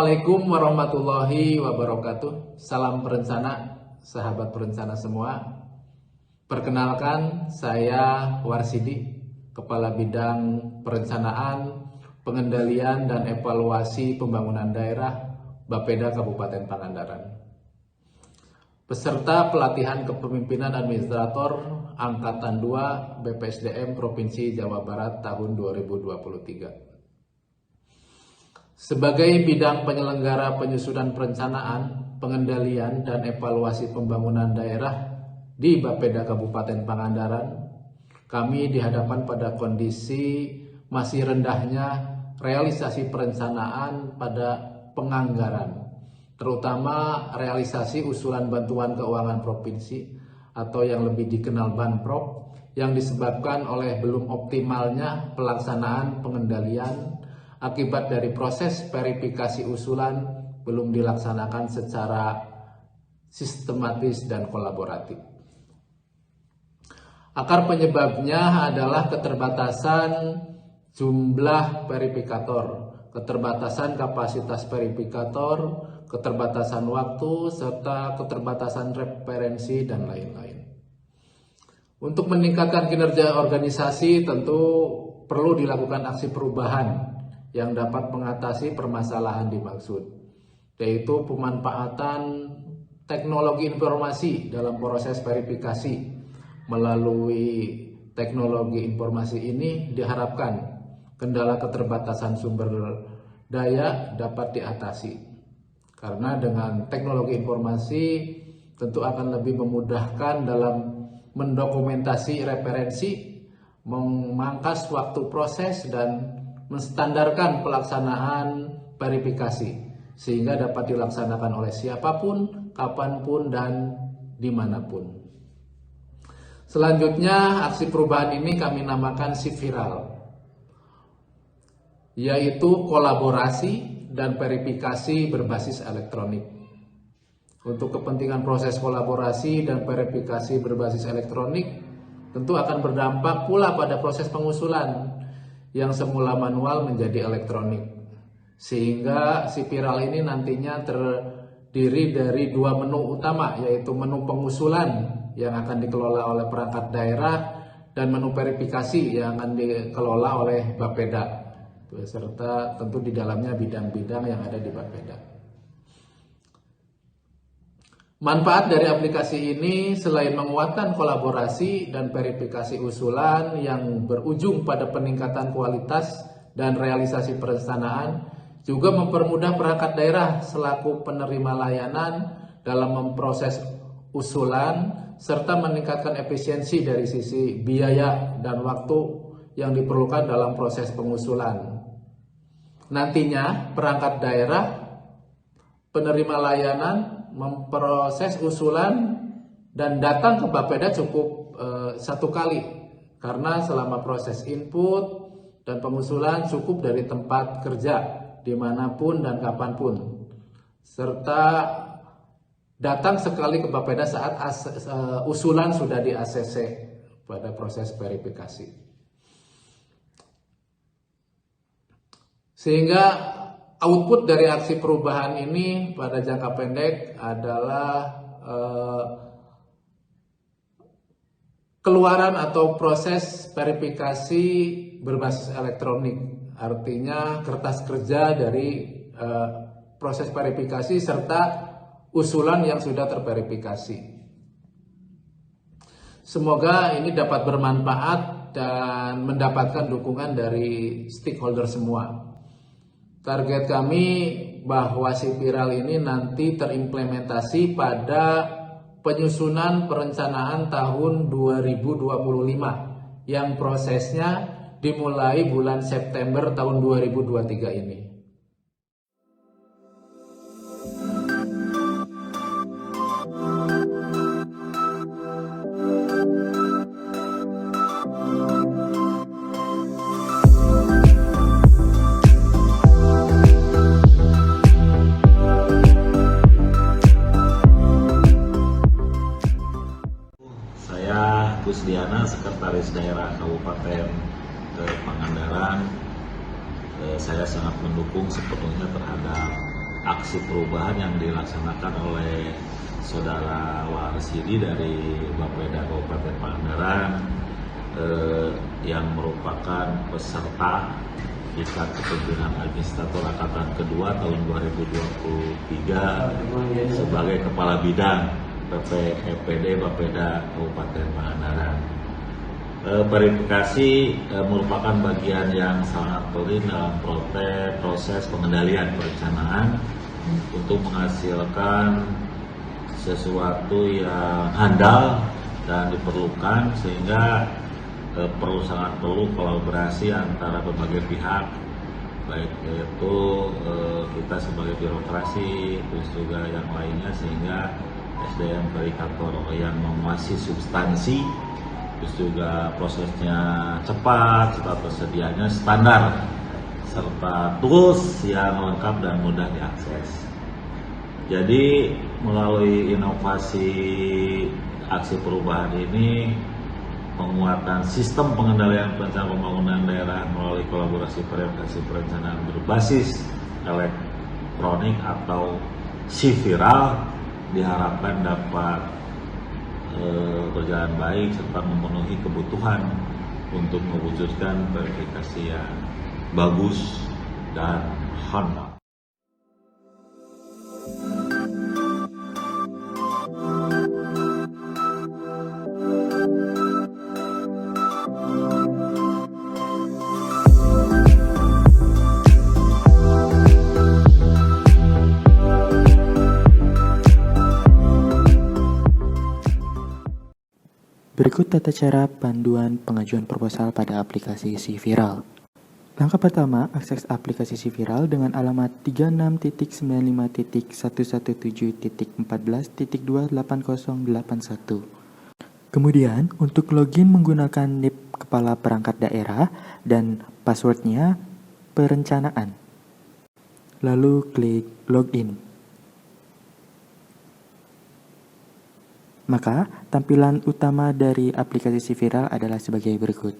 Assalamualaikum warahmatullahi wabarakatuh. Salam perencana, sahabat perencana semua. Perkenalkan, saya Warsidi, Kepala Bidang Perencanaan, Pengendalian dan Evaluasi Pembangunan Daerah Bapeda Kabupaten Pangandaran. Peserta pelatihan kepemimpinan administrator Angkatan 2 BPSDM Provinsi Jawa Barat tahun 2023. Sebagai bidang penyelenggara penyusunan perencanaan, pengendalian, dan evaluasi pembangunan daerah di Bapeda Kabupaten Pangandaran, kami dihadapkan pada kondisi masih rendahnya realisasi perencanaan pada penganggaran, terutama realisasi usulan bantuan keuangan provinsi atau yang lebih dikenal Banprop, yang disebabkan oleh belum optimalnya pelaksanaan pengendalian akibat dari proses verifikasi usulan belum dilaksanakan secara sistematis dan kolaboratif. Akar penyebabnya adalah keterbatasan jumlah verifikator, keterbatasan kapasitas verifikator, keterbatasan waktu, serta keterbatasan referensi dan lain-lain. Untuk meningkatkan kinerja organisasi tentu perlu dilakukan aksi perubahan yang dapat mengatasi permasalahan dimaksud, yaitu pemanfaatan teknologi informasi dalam proses verifikasi. Melalui teknologi informasi ini diharapkan kendala keterbatasan sumber daya dapat diatasi, karena dengan teknologi informasi tentu akan lebih memudahkan dalam mendokumentasi referensi, memangkas waktu proses, dan menstandarkan pelaksanaan verifikasi sehingga dapat dilaksanakan oleh siapapun, kapanpun, dan dimanapun. Selanjutnya, aksi perubahan ini kami namakan SIVIRAL, yaitu kolaborasi dan verifikasi berbasis elektronik. Untuk kepentingan proses kolaborasi dan verifikasi berbasis elektronik tentu akan berdampak pula pada proses pengusulan yang semula manual menjadi elektronik, sehingga SIVIRAL ini nantinya terdiri dari dua menu utama, yaitu menu pengusulan yang akan dikelola oleh perangkat daerah dan menu verifikasi yang akan dikelola oleh Bapeda, beserta tentu di dalamnya bidang-bidang yang ada di Bapeda. Manfaat dari aplikasi ini selain menguatkan kolaborasi dan verifikasi usulan yang berujung pada peningkatan kualitas dan realisasi perencanaan, juga mempermudah perangkat daerah selaku penerima layanan dalam memproses usulan, serta meningkatkan efisiensi dari sisi biaya dan waktu yang diperlukan dalam proses pengusulan. Nantinya perangkat daerah penerima layanan memproses usulan dan datang ke Bapeda cukup satu kali, karena selama proses input dan pengusulan cukup dari tempat kerja dimanapun dan kapanpun, serta datang sekali ke Bapeda saat usulan sudah di ACC pada proses verifikasi. Sehingga output dari aksi perubahan ini pada jangka pendek adalah keluaran atau proses verifikasi berbasis elektronik, artinya kertas kerja dari proses verifikasi serta usulan yang sudah terverifikasi. Semoga ini dapat bermanfaat dan mendapatkan dukungan dari stakeholder semua. Target kami bahwa SIVIRAL ini nanti terimplementasi pada penyusunan perencanaan tahun 2025 yang prosesnya dimulai bulan September tahun 2023 ini. Kusdiana, Sekretaris Daerah Kabupaten Pangandaran. Saya sangat mendukung sepenuhnya terhadap aksi perubahan yang dilaksanakan oleh Saudara Warsidi dari Bapeda Kabupaten Pangandaran yang merupakan peserta tingkat kepemimpinan administrator angkatan kedua tahun 2023 sebagai Kepala Bidang PPEPD Bapeda Kabupaten Pangandaran. Verifikasi merupakan bagian yang sangat penting dalam proses pengendalian perencanaan untuk menghasilkan sesuatu yang handal dan diperlukan, sehingga sangat perlu kolaborasi antara berbagai pihak, baik itu kita sebagai birokrasi, terus juga yang lainnya, sehingga SDM verifikator yang menguasai substansi, terus juga prosesnya cepat, serta tersedianya standar, serta tools yang lengkap dan mudah diakses. Jadi melalui inovasi aksi perubahan ini, penguatan sistem pengendalian perencanaan pembangunan daerah melalui kolaborasi verifikasi perencanaan berbasis elektronik atau SIVIRAL diharapkan dapat berjalan baik serta memenuhi kebutuhan untuk mewujudkan verifikasi yang bagus dan handal. Berikut tata cara panduan pengajuan proposal pada aplikasi SIVIRAL. Langkah pertama, akses aplikasi SIVIRAL dengan alamat 36.111.1.14.28081. Kemudian, untuk login menggunakan NIP kepala perangkat daerah dan passwordnya perencanaan. Lalu klik login. Maka, tampilan utama dari aplikasi SIVIRAL adalah sebagai berikut.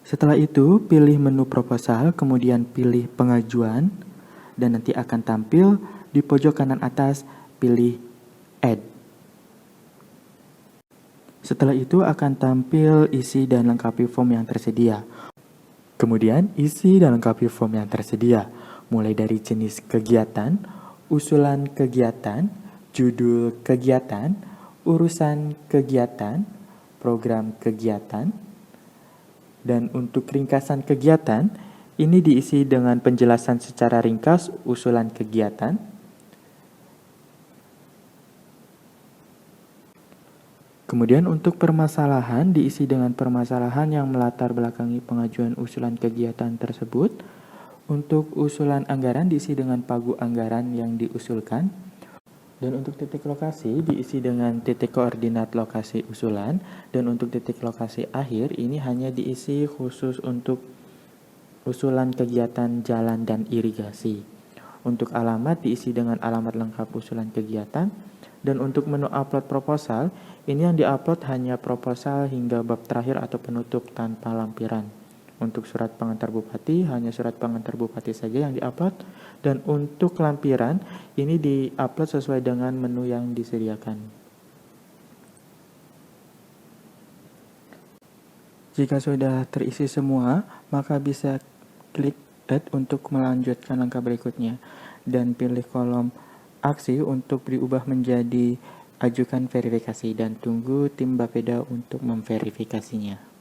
Setelah itu, pilih menu proposal, kemudian pilih pengajuan, dan nanti akan tampil di pojok kanan atas, pilih Add. Setelah itu akan tampil isi dan lengkapi form yang tersedia. Kemudian, isi dan lengkapi form yang tersedia, mulai dari jenis kegiatan, usulan kegiatan, judul kegiatan, urusan kegiatan, program kegiatan, dan untuk ringkasan kegiatan, ini diisi dengan penjelasan secara ringkas usulan kegiatan, kemudian untuk permasalahan diisi dengan permasalahan yang melatar belakangi pengajuan usulan kegiatan tersebut, untuk usulan anggaran diisi dengan pagu anggaran yang diusulkan, dan untuk titik lokasi diisi dengan titik koordinat lokasi usulan, dan untuk titik lokasi akhir ini hanya diisi khusus untuk usulan kegiatan jalan dan irigasi. Untuk alamat diisi dengan alamat lengkap usulan kegiatan, dan untuk menu upload proposal ini yang diupload hanya proposal hingga bab terakhir atau penutup tanpa lampiran. Untuk surat pengantar bupati, hanya surat pengantar bupati saja yang diupload, dan untuk lampiran, ini diupload sesuai dengan menu yang disediakan. Jika sudah terisi semua, maka bisa klik Add untuk melanjutkan langkah berikutnya, dan pilih kolom aksi untuk diubah menjadi ajukan verifikasi, dan tunggu tim Bapeda untuk memverifikasinya.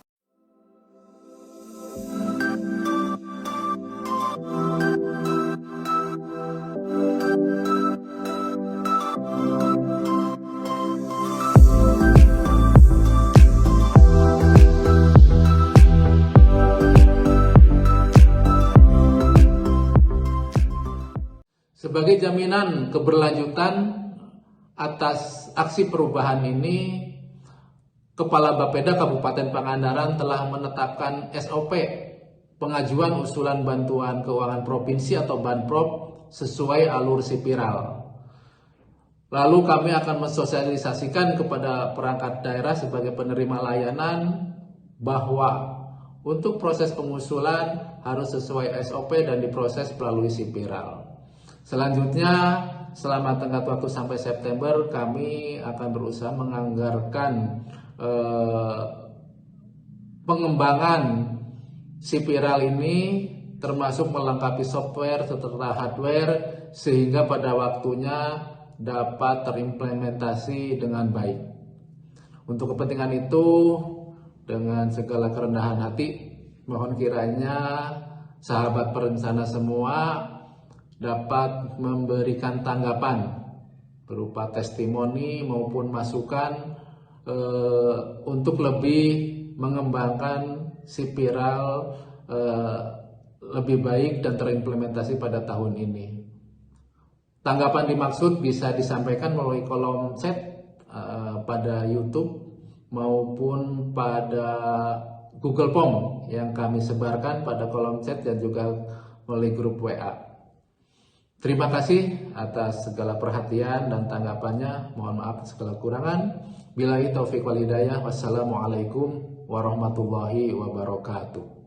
Sebagai jaminan keberlanjutan atas aksi perubahan ini, Kepala Bapeda Kabupaten Pangandaran telah menetapkan SOP pengajuan usulan bantuan keuangan provinsi atau Banprop sesuai alur SIVIRAL. Lalu kami akan mensosialisasikan kepada perangkat daerah sebagai penerima layanan bahwa untuk proses pengusulan harus sesuai SOP dan diproses melalui SIVIRAL. Selanjutnya, selama tenggat waktu sampai September, kami akan berusaha menganggarkan pengembangan si viral ini, termasuk melengkapi software serta hardware sehingga pada waktunya dapat terimplementasi dengan baik. Untuk kepentingan itu, dengan segala kerendahan hati, mohon kiranya sahabat perencana semua dapat memberikan tanggapan berupa testimoni maupun masukan untuk lebih mengembangkan si viral lebih baik dan terimplementasi pada tahun ini. Tanggapan dimaksud bisa disampaikan melalui kolom chat pada YouTube maupun pada Google Form yang kami sebarkan pada kolom chat dan juga melalui grup WA. Terima kasih atas segala perhatian dan tanggapannya. Mohon maaf segala kurangan. Billahi taufiq wal hidayah. Wassalamualaikum warahmatullahi wabarakatuh.